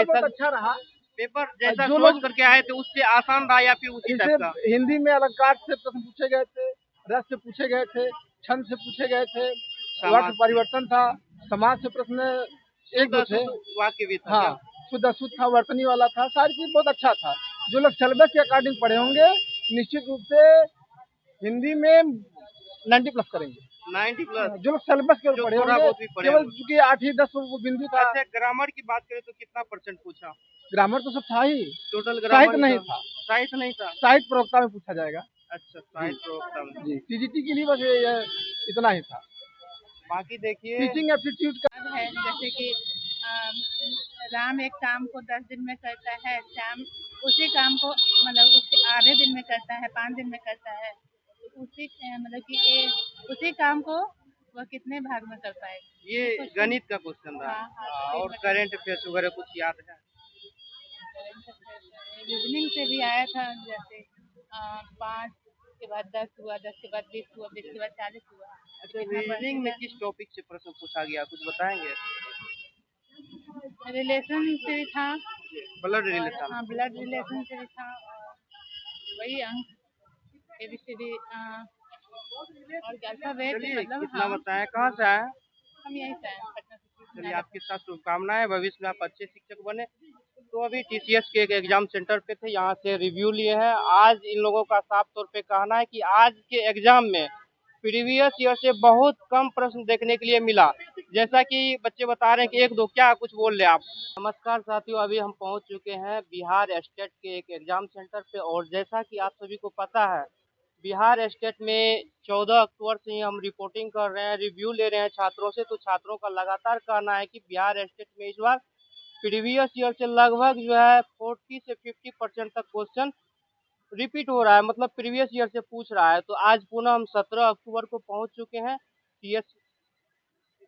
बहुत अच्छा रहा। पेपर जैसा सोच करके आए थे उससे आसान रहा या फिर उसी टाइप का? हिंदी में अलंकार से प्रश्न पूछे गए थे, रस से पूछे गए थे, छंद से पूछे गए थे, वाक्य परिवर्तन था, समाज से प्रश्न एक दो थे, वाक्य भी था। हाँ, शुद्ध अशुद्ध था, वर्तनी वाला था, सारी चीज बहुत अच्छा था। जो लोग सिलेबस के अकॉर्डिंग पढ़े होंगे निश्चित रूप से हिंदी में 90+ करेंगे। 90+? जो लोग सिलेबस के पढ़े होंगे, केवल चूंकि 8 ही 10 बिंदु था। अच्छा, ग्रामर की बात करें तो कितना % पूछा? ग्रामर तो सब था ही, टोटल साहित्य नहीं था। साहित्य नहीं था? साहित्य प्रवक्ता में पूछा जाएगा। अच्छा, साहित्य प्रवक्ता में जी। टीजीटी के लिए बस इतना ही था। बाकी देखिए टीचिंग एप्टीट्यूड का है, जैसे कि राम एक काम को 10 दिन में करता है, श्याम उसी काम को मतलब उसके आधे दिन में करता है, 5 दिन में करता है, उसी मतलब कि उसी काम को वह कितने भाग में कर पाएगा? ये गणित का क्वेश्चन था। और करंट अफेयर्स वगैरह कुछ याद है? रीजनिंग से भी आया था, जैसे 5 के बाद 10 हुआ, 10 के बाद 20 हुआ, 20 के बाद 40 हुआ। अच्छा, रीजनिंग में किस टॉपिक से प्रश्न पूछा गया, कुछ बताएंगे? रिलेशन से भी था, ब्लड रिलेशन। हाँ, ब्लड रिलेशन से भी था, वही अंक ABCD और अल्फाबेट मतलब। कितना बताएं, कहाँ से आए? हम यहीं से आए, पटना से। चलिए, आपके साथ शुभकामनाएं, भविष्य में आप अच्छे शिक्षक बने। तो अभी TCS के एक एग्जाम सेंटर पे थे, यहाँ से रिव्यू लिए हैं। आज इन लोगों का साफ तौर पे कहना है कि आज के एग्जाम में प्रीवियस ईयर से बहुत कम प्रश्न देखने के लिए मिला। जैसा कि बच्चे बता रहे हैं कि एक दो, क्या कुछ बोल रहे आप? नमस्कार साथियों, अभी हम पहुंच चुके हैं बिहार स्टेट के एक एग्जाम सेंटर पे। और जैसा कि आप सभी को पता है, बिहार स्टेट में 14 अक्टूबर से ही हम रिपोर्टिंग कर रहे हैं, रिव्यू ले रहे हैं छात्रों से। तो छात्रों का लगातार कहना है कि बिहार स्टेट में इस बार प्रीवियस ईयर से लगभग जो है 40 से 50% तक क्वेश्चन रिपीट हो रहा है, मतलब प्रीवियस ईयर से पूछ रहा है। तो आज पुनः हम 17 अक्टूबर को पहुंच चुके हैं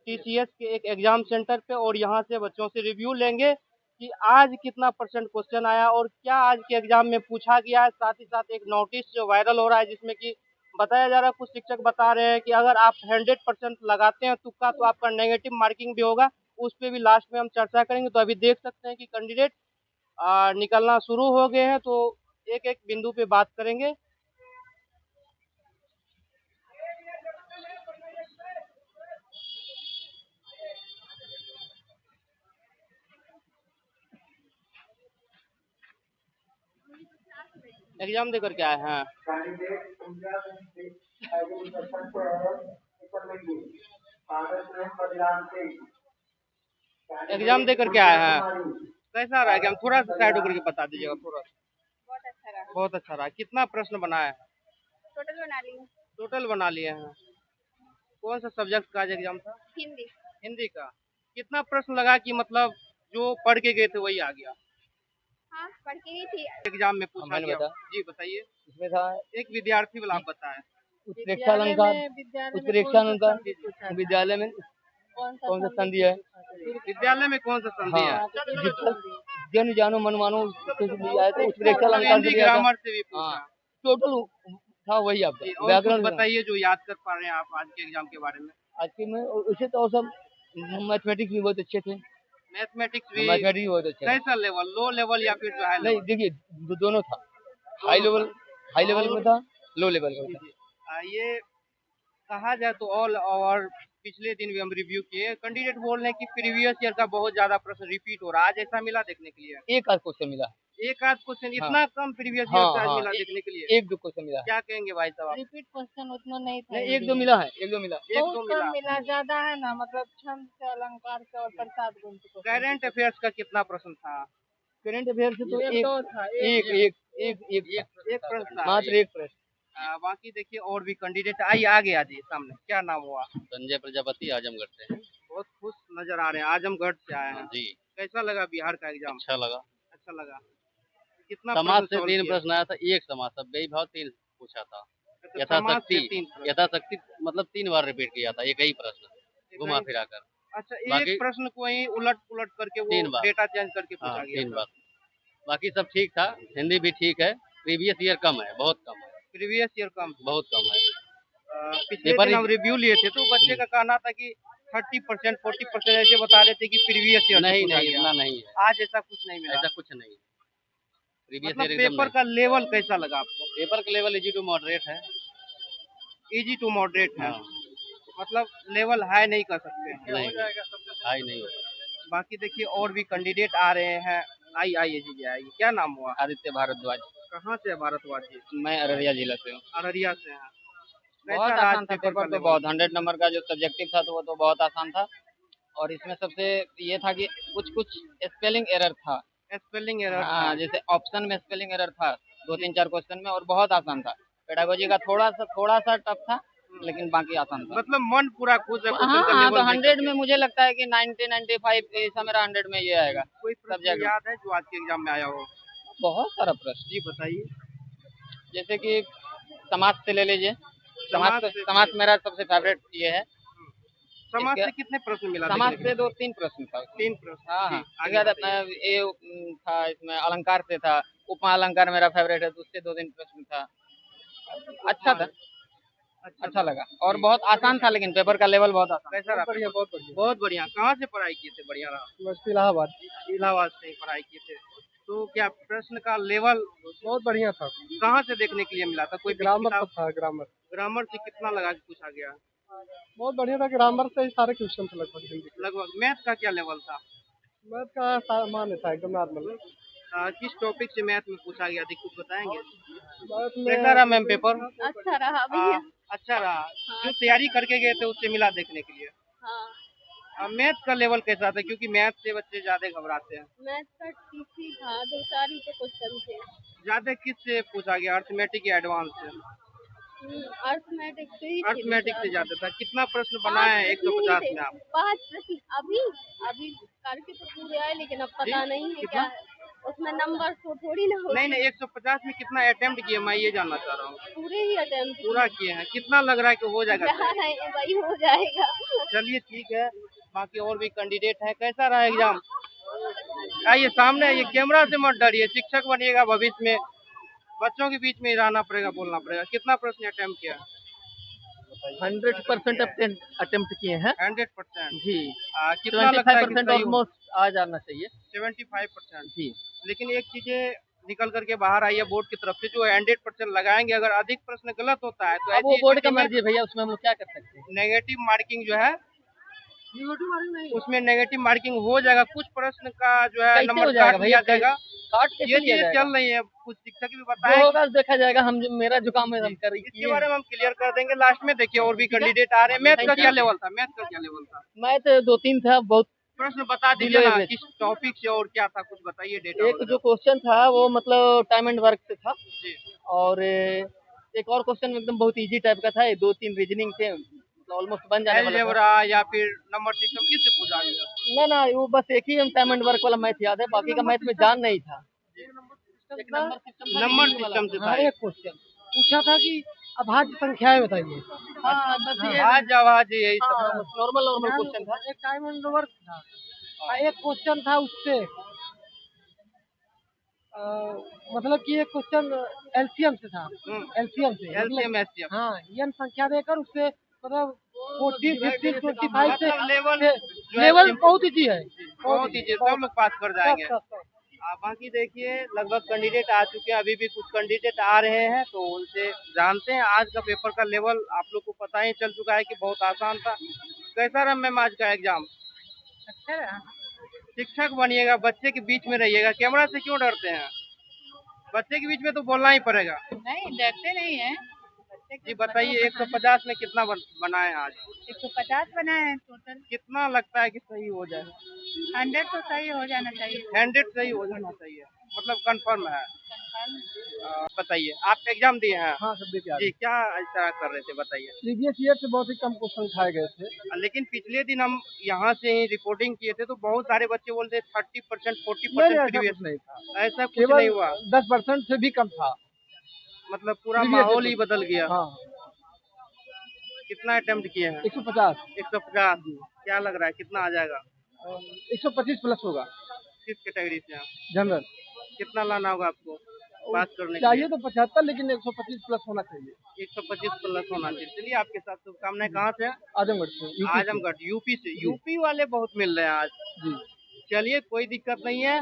TCS के एक एग्जाम सेंटर पे, और यहाँ से बच्चों से रिव्यू लेंगे कि आज कितना % क्वेश्चन आया और क्या आज के एग्जाम में पूछा गया है। साथ ही साथ एक नोटिस जो वायरल हो रहा है, जिसमें कि बताया जा रहा है, कुछ शिक्षक बता रहे हैं कि अगर आप 100% लगाते हैं तुक्का तो आपका नेगेटिव मार्किंग भी होगा। उस पर भी लास्ट में हम चर्चा करेंगे। तो अभी देख सकते हैं कि कैंडिडेट निकलना शुरू हो गए हैं, तो एक एक बिंदु पे बात करेंगे। एग्जाम देकर के आए हैं? एग्जाम देकर के आए हैं? कैसा रहा एग्जाम? थोड़ा सा साइड होकर के बता दीजिएगा थोड़ा सा। बहुत अच्छा रहा। बहुत अच्छा रहा। कितना प्रश्न बनाए हैं? टोटल बना लिए। टोटल बना लिए हैं। कौन सा सब्जेक्ट का आज एग्जाम था? हिंदी। हिंदी का। कितना प्रश्न लगा कि मतलब जो पढ़ के गए थे वही आ गया? हाँ, पढ़ के ही थी। एग्जाम में पूछा गया? जी बताइए। इसमें था एक विद्यार्थी वाला आप बताएं। उत्प्रेक्षा अलंकार विद्यालय में कौन सा संधि है? विद्यालय में कौन सा संधि है? जन जानो मन मानो आया तो उत्प्रेक्षा अलंकार ग्रामर से भी पूछा। टोटल था वही आपका। व्याकरण बताइए जो याद कर पा रहे हैं आप आज के एग्जाम के बारे में। आज के में उसे तो सब मैथमेटिक्स भी बहुत अच्छे थे। मैथमेटिक्स भी बहुत अच्छे। कैसा लेवल, लो लेवल या फिर हाई लेवल? नहीं, देखिए दोनों था। हाई लेवल में था, लो लेवल में था। ये कहा जाए तो ऑल ओवर पिछले दिन भी हम रिव्यू किए, कैंडिडेट बोल रहे हैं कि प्रीवियस ईयर का बहुत ज्यादा प्रश्न रिपीट हो रहा है। आज ऐसा मिला देखने के लिए? एक आध क्वेश्चन मिला। एक आध क्वेश्चन? इतना कम प्रीवियस ईयर से आज मिला देखने के लिए? एक दो क्वेश्चन मिला। क्या कहेंगे भाई साहब? रिपीट क्वेश्चन उतना नहीं था। नहीं, एक दो मिला है, एक दो मिला। मिला ज्यादा है ना, मतलब छंद से, अलंकार से और प्रसाद गुण से। करंट अफेयर्स का कितना प्रश्न था? करंट अफेयर्स तो एक प्रश्न, मात्र एक प्रश्न। बाकी देखिए और भी कैंडिडेट आ गया जी सामने। क्या नाम हुआ? संजय प्रजापति, आजमगढ़ से। बहुत खुश नजर आ रहे हैं, आजमगढ़ से आए हैं जी। कैसा लगा बिहार का एग्जाम? अच्छा लगा। अच्छा लगा। कितना समाज से 3 प्रश्न आया था, एक समाज सब बेई भाव 3 पूछा था। यथाशक्ति मतलब 3 बार रिपीट किया था एक ही प्रश्न घुमा फिरा कर। अच्छा, एक प्रश्न को ही उलट पुलट करके वो डेटा चेंज करके पूछा गया? 3 बार। बाकी सब ठीक था, हिंदी भी ठीक है। प्रीवियस ईयर कम है, बहुत कम है। प्रीवियस ईयर कम, बहुत कम है। पिछले दिन हम रिव्यू लिए थे तो बच्चे का कहना था कि 30% 40% ऐसे बता रहे थे कि प्रीवियस ईयर नहीं नहीं, इतना नहीं है, आज ऐसा कुछ नहीं मिला। ऐसा कुछ नहीं। प्रीवियस मतलब ईयर एकदम पेपर का लेवल कैसा लगा आपको? पेपर का लेवल इजी टू मॉडरेट है। इजी टू मॉडरेट है, हाँ, मतलब लेवल हाई नहीं कर सकते हैं। नहीं हाई नहीं होगा। बाकी देखिए और भी कैंडिडेट आ रहे हैं। आइए जी आइए। क्या नाम हुआ? आदित्य भारद्वाज। कहाँ से है भारतवासी? मैं अररिया जिला से हूँ। अररिया से हैं। बहुत कैसा रहा आसान था पेपर पेपर का तो, लेवल? बहुत 100 नंबर का जो सब्जेक्टिव था तो वो तो बहुत आसान था। और इसमें सबसे ये था कि कुछ कुछ स्पेलिंग एरर था। स्पेलिंग एरर था। हाँ, जैसे ऑप्शन में स्पेलिंग एरर था 2-3-4 क्वेश्चन में, और बहुत आसान था। पेडागोजी का थोड़ा सा टफ था, लेकिन बाकी आसान था। मतलब मन पूरा खुश है हाँ क्वेश्चन का हाँ, तो लेवल 100 में मुझे लगता है कि 90-95 ऐसा मेरा 100 में ये आएगा। कोई सब प्रश्न जगह याद है जो आज के एग्जाम में आया हो? बहुत सारा प्रश्न, जी बताइए। जैसे कि समाज से ले लीजिए। समाज से समाज मेरा सबसे फेवरेट ये है। समाज इसके से कितने प्रश्न मिला? समाज देखने से के लिए? 2-3 प्रश्न था उसमें। 3 प्रश्न। हाँ जी हाँ, आगे अगर बताइए। ये था इसमें अलंकार से था। उपमा अलंकार मेरा फेवरेट है, तो उससे 2-3 प्रश्न था। अच्छा था, अच्छा लगा। और जी। बहुत आसान था, लेकिन पेपर का लेवल बहुत आसान। कैसा रहा? बढ़िया, बहुत बढ़िया। बहुत बढ़िया। कहाँ से पढ़ाई किए थे? बढ़िया रहा। बस इलाहाबाद इलाहाबाद से ही पढ़ाई किए थे। तो क्या प्रश्न का लेवल बहुत बढ़िया था। कहाँ से देखने के लिए मिला था? कोई ग्रामर किताब? था, ग्रामर ग्रामर से कितना लगा के पूछा गया? बहुत बढ़िया था। ग्रामर से ही सारे क्वेश्चन थे लगभग हिंदी के। लगभग। मैथ का क्या लेवल था? मैथ का सामान्य था, एकदम नॉर्मल। किस टॉपिक से मैथ में पूछा गया? अधिक कुछ बताएंगे? मैथ कैसा रहा मैम पेपर? अच्छा रहा आ, भैया। अच्छा रहा। हाँ, जो तैयारी करके गए थे उससे मिला देखने के लिए? हाँ, मैथ का लेवल कैसा था? क्योंकि मैथ से बच्चे ज्यादा घबराते हैं। मैथ का ठीक ही था, 2-4 ही तो क्वेश्चन थे। ज्यादा किस से पूछा गया? अर्थमेटिक या एडवांस से? अर्थमेटिक से ही थे अर्थमेटिक से 2-4। ज्यादा था। कितना प्रश्न पाँच बनाए हैं प्रश्न ही 150 थे, में आप? 5 प्रश्न अभी अभी करके तो पूरे आए, लेकिन अब पता जी? नहीं है कितना? क्या है उसमें नंबर तो थोड़ी ना हो। नहीं 150 में कितना अटेम्प्ट किए? मैं ये जानना चाह रहा हूँ। पूरे ही अटेम्प्ट पूरा किए हैं। कितना लग रहा है कि हो जाएगा? यहाँ नहीं वही हो जाएगा। चलिए ठीक है। बाकी और भी कैंडिडेट है। कैसा रहा एग्जाम? आइए सामने आइए। कैमरा से मत डरिए। शिक्षक बनिएगा भविष्य में, बच्चों के बीच में ही रहना पड़ेगा, बोलना पड़ेगा। कितना प्रश्न अटेम्प्ट किया? 100% अटेम्प्ट किए हैं 100%। जी। कितना लगता है कि 75% सही हो? ऑलमोस्ट आ जाना चाहिए 75%। जी। लेकिन एक चीजें निकल करके बाहर आई है बोर्ड की तरफ से, जो 100% लगाएंगे। अगर अधिक प्रश्न गलत होता है तो अब वो ऐसी बोर्ड का स्थिति में मर्जी है भैया, उसमें हम लोग क्या कर सकते हैं। नेगेटिव मार्किंग जो है, उसमें नेगेटिव मार्किंग हो जाएगा। कुछ प्रश्न का जो है कैसे नंबर हो जाएगा काट भैया, लिया जाएगा। काट कैसे ये लिया चीजें जाएगा? चल रही है, कुछ शिक्षक भी जो बताएं। होगा देखा जाएगा। मेरा जो काम है हम कर इसके बारे में हम क्लियर कर देंगे लास्ट में। देखिए और भी कैंडिडेट आ रहे हैं। मैथ का क्या लेवल था? मैथ का क्या लेवल था? मैथ 2-3 था, बहुत। प्रश्न बता दीजिए ना, किस टॉपिक से और क्या था, कुछ बताइए डेटा एक जो क्वेश्चन था वो मतलब टाइम एंड वर्क से था, जी। और एक और क्वेश्चन एकदम बहुत इजी टाइप का था। 2-3 रीजनिंग थे, मतलब ऑलमोस्ट बन जाने वाला था। अलजेब्रा या फिर नंबर सिस्टम किस से पूछा गया? ना वो बस एक ही टाइम एंड वर्क वाला मैथ याद है, बाकी का मैथ में जान नहीं था। एक नंबर सिस्टम नंबर सिस्टम से था। एक क्वेश्चन पूछा था कि अभाज्य संख्याएं बताइए। हाँ, बस ये आज आवाज यही सब। नॉर्मल क्वेश्चन था। एक टाइम एंड वर्क था, एक क्वेश्चन था उससे मतलब कि एक क्वेश्चन एलसीएम से था। एलसीएम से एलसीएम एससीएम। हाँ, एन संख्या देकर उससे मतलब 40, 50, 25 से लेवल लेवल बहुत इजी है, बहुत ही सब लोग पास कर जाएंगे। सब। बाकी देखिए लगभग कैंडिडेट आ चुके हैं, अभी भी कुछ कैंडिडेट आ रहे हैं, तो उनसे जानते हैं। आज का पेपर का लेवल आप लोग को पता ही चल चुका है कि बहुत आसान था। कैसा रहा मैम आज का एग्जाम? अच्छा रहा। शिक्षक बनिएगा, बच्चे के बीच में रहिएगा। कैमरा से क्यों डरते हैं? बच्चे के बीच में तो बोलना ही पड़ेगा। नहीं डरते नहीं है। जी बताइए 150 में कितना बनाए आज? 150 बनाए हैं टोटल। कितना लगता है कि सही हो जाए? 100 तो सही हो जाना चाहिए। 100 सही हो जाना चाहिए, मतलब कंफर्म है। बताइए आप एग्जाम दिए हैं? हाँ, सब देखिए जी क्या ऐसा कर रहे थे बताइए? प्रीवियस ईयर से बहुत ही कम क्वेश्चन उठाए गए थे। लेकिन पिछले दिन हम यहाँ से ही रिपोर्टिंग किए थे तो बहुत सारे बच्चे बोलते 30% 40% ऐसा प्रीवियस। कुछ नहीं था, ऐसा कुछ केवल नहीं हुआ, 10% से भी कम था। मतलब पूरा Previous माहौल year ही बदल गया। हाँ, कितना अटेम्प्ट किए हैं? 150 150। क्या लग रहा है कितना आ जाएगा? 125 प्लस होगा। किस कैटेगरी से हैं? जनरल कितना लाना होगा आपको? पास करने चाहिए तो 75, लेकिन 125 प्लस होना चाहिए। 125 प्लस होना चाहिए। चलिए, आपके साथ शुभकामनाएं। कहाँ से? आजमगढ़ से। आजमगढ़, यूपी से। यूपी वाले बहुत मिल रहे हैं आज जी। चलिए, कोई दिक्कत नहीं है।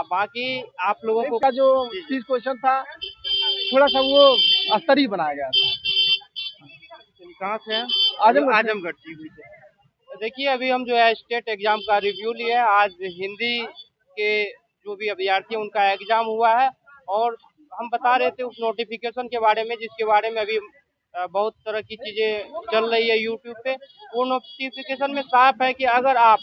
बाकी आप लोगों को का जो 30 क्वेश्चन था, थोड़ा सा वो स्तरीय बनाया गया था। कहाँ से हैं? आजमगढ़ यूपी से। देखिए, अभी हम जो है स्टेट एग्जाम का रिव्यू लिए। आज हिंदी के जो भी अभ्यर्थी हैं उनका एग्जाम हुआ है, और हम बता रहे थे उस नोटिफिकेशन के बारे में, जिसके बारे में अभी बहुत तरह की चीजें चल रही है यूट्यूब पे। वो नोटिफिकेशन में साफ है कि अगर आप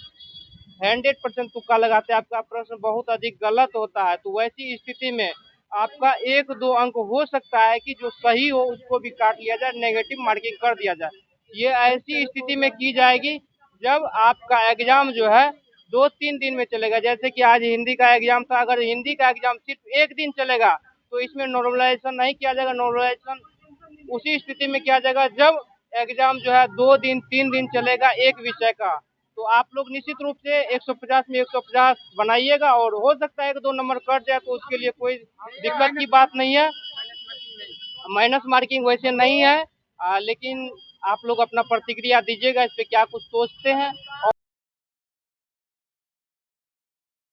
100% तुक्का लगाते हैं, आपका प्रश्न बहुत अधिक गलत होता है, तो वैसी स्थिति में आपका 1-2 अंक हो सकता है कि जो सही हो उसको भी काट लिया जाए, नेगेटिव मार्किंग कर दिया जाए। ये ऐसी स्थिति में की जाएगी जब आपका एग्जाम जो है 2-3 दिन में चलेगा। जैसे कि आज हिंदी का एग्जाम था, अगर हिंदी का एग्जाम सिर्फ 1 दिन चलेगा तो इसमें नॉर्मलाइजेशन नहीं किया जाएगा। नॉर्मलाइजेशन उसी स्थिति में किया जाएगा जब एग्जाम जो है 2 दिन 3 दिन चलेगा एक विषय का। तो आप लोग निश्चित रूप से 150 में 150 बनाइएगा, और हो सकता है 1-2 नंबर कट जाए तो उसके लिए कोई दिक्कत की बात नहीं है। माइनस मार्किंग वैसे नहीं है, लेकिन आप लोग अपना प्रतिक्रिया दीजिएगा इस पे, क्या कुछ सोचते हैं।